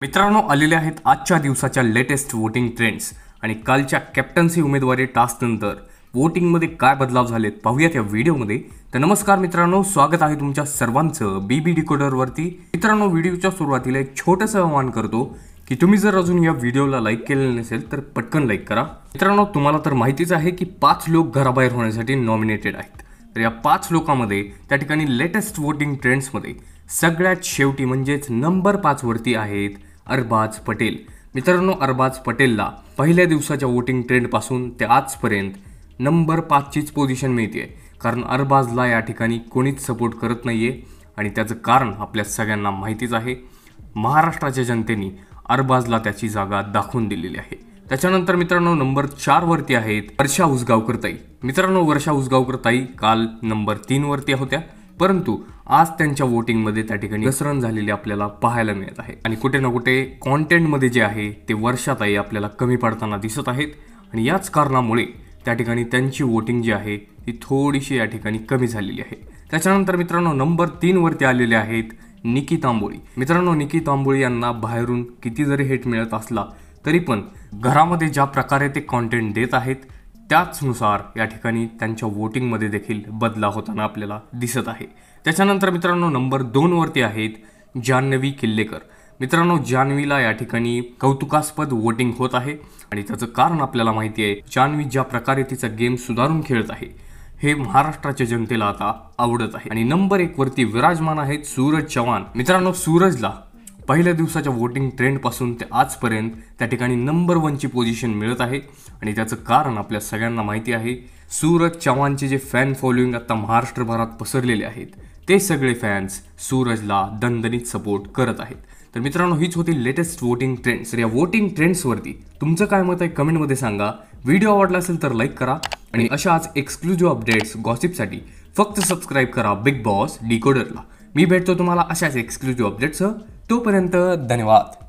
मित्रांनो, आलेले आहेत आजच्या दिवसाच्या लेटेस्ट वोटिंग ट्रेंड्स आणि कालच्या कॅप्टन्सी उमेदवारी टास्क नंतर वोटिंगमध्ये काय बदलाव झालेत पाहूयात या व्हिडिओमध्ये। तर नमस्कार मित्रांनो, स्वागत आहे तुमच्या सर्वांचं बीबी डिकोडरवरती। मित्रांनो, व्हिडिओच्या सुरुवातीला एक छोटंसं आवाहन करतो की तुम्ही जर अजून या व्हिडिओला लाईक केलेलं नसेल तर पटकन लाईक करा। मित्रांनो, तुम्हाला तर माहितीच आहे की 5 लोक घराबाहेर होण्यासाठी नॉमिनेटेड आहेत। तर या 5 लोकांमध्ये त्या ठिकाणी लेटेस्ट वोटिंग ट्रेंड्समध्ये सगळ्यात शेवटी म्हणजेच नंबर 5 वरती आहेत अरबाज पटेल। मित्रांनो, अरबाज पटेलला पहिल्या दिवसाच्या वोटिंग ट्रेंडपासून ते आजपर्यंत नंबर 5 चीच पोझिशन मिळते, कारण अरबाजला या ठिकाणी कोणीच सपोर्ट करत नाहीये आणि त्याचं कारण आपल्या सगळ्यांना माहितीच आहे। महाराष्ट्राच्या जनतेने अरबाजला त्याची जागा दाखवून दिलेली आहे। त्याच्यानंतर मित्रांनो, नंबर 4 वरती आहेत वर्षा उसगावकर ताई। मित्रांनो, वर्षा उसगावकर ताई काल नंबर 3 वरती होत्या, परंतु आज त्यांच्या वोटिंगमध्ये त्या ठिकाणी घसरण झालेली आपल्याला पाहायला मिळत आहे आणि कुठे ना कुठे कॉन्टेंटमध्ये जे आहे ते वर्षाताई आपल्याला कमी पडताना दिसत आहेत आणि याच कारणामुळे त्या ठिकाणी त्यांची वोटिंग जी आहे ती थोडीशी या ठिकाणी कमी झालेली आहे। त्याच्यानंतर मित्रांनो, नंबर 3 वरती आलेले आहेत निकी तांबोळी। मित्रांनो, निकी तांबोळी यांना बाहेरून किती जरी हेट मिळत असला तरी पण घरामध्ये ज्या प्रकारे ते कॉन्टेंट देत आहेत त्याचनुसार या ठिकाणी त्यांच्या वोटिंगमध्ये देखील बदलाव होताना आपल्याला दिसत आहे। त्याच्यानंतर मित्रांनो, नंबर 2 वरती आहेत जान्हवी किल्लेकर। मित्रांनो, जान्हवीला या ठिकाणी कौतुकास्पद वोटिंग होत आहे आणि त्याचं कारण आपल्याला माहिती आहे। जान्हवी ज्या प्रकारे तिचा गेम सुधारून खेळत आहे हे महाराष्ट्राच्या जनतेला आता आवडत आहे। आणि नंबर 1 वरती विराजमान आहेत सूरज चव्हाण। मित्रांनो, सूरजला पहिल्या दिवसाच्या वोटिंग ट्रेंडपासून ते आजपर्यंत त्या ठिकाणी नंबर 1 ची पोझिशन मिळत आहे आणि त्याचं कारण आपल्या सगळ्यांना माहिती आहे। सूरज चव्हाणचे जे फॅन फॉलोइंग आता महाराष्ट्रभरात पसरलेले आहेत ते सगळे फॅन्स सूरजला दणदणीत सपोर्ट करत आहेत। तर मित्रांनो, हीच होती लेटेस्ट वोटिंग ट्रेंड्स। या वोटिंग ट्रेंड्सवरती तुमचं काय मत आहे कमेंटमध्ये सांगा। व्हिडिओ आवडला असेल तर लाईक करा आणि अशाच एक्सक्लुझिव्ह अपडेट्स गॉसिपसाठी फक्त सबस्क्राईब करा बिग बॉस डिकोडरला। मी भेटतो तुम्हाला अशाच एक्सक्लुझिव्ह अपडेट्ससह। तोपर्यंत धन्यवाद।